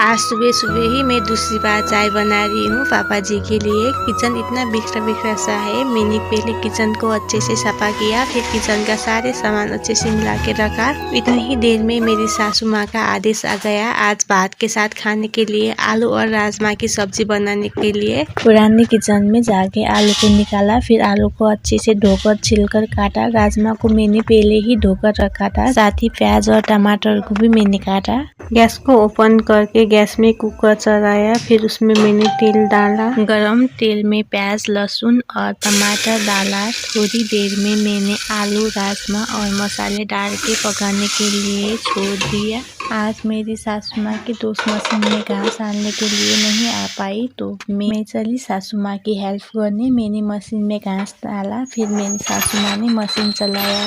आज सुबह सुबह ही मैं दूसरी बार चाय बना रही हूँ पापा जी के लिए। किचन इतना बिखरा बिखरा सा है। मैंने पहले किचन को अच्छे से सफा किया, फिर किचन का सारे सामान अच्छे से मिला के रखा। इतनी ही देर में मेरी सासू माँ का आदेश आ गया आज भात के साथ खाने के लिए आलू और राजमा की सब्जी बनाने के लिए। पुराने किचन में जाके आलू को निकाला, फिर आलू को अच्छे से धोकर छिलकर काटा। राजमा को मैंने पहले ही धोकर रखा था, साथ ही प्याज और टमाटर को भी मैंने काटा। गैस को ओपन करके गैस में कुकर चढ़ाया, फिर उसमें मैंने तेल डाला। गरम तेल में प्याज, लहसुन और टमाटर डाला। थोड़ी देर में मैंने आलू, राजमा और मसाले डाल के पकाने के लिए छोड़ दिया। आज मेरी सासू माँ की दोस्त मशीन में घास आनने के लिए नहीं आ पाई, तो मैं चली सासू माँ की हेल्प करने। मैंने मशीन में घास डाला, फिर मेरी सासू माँ ने मशीन चलाया।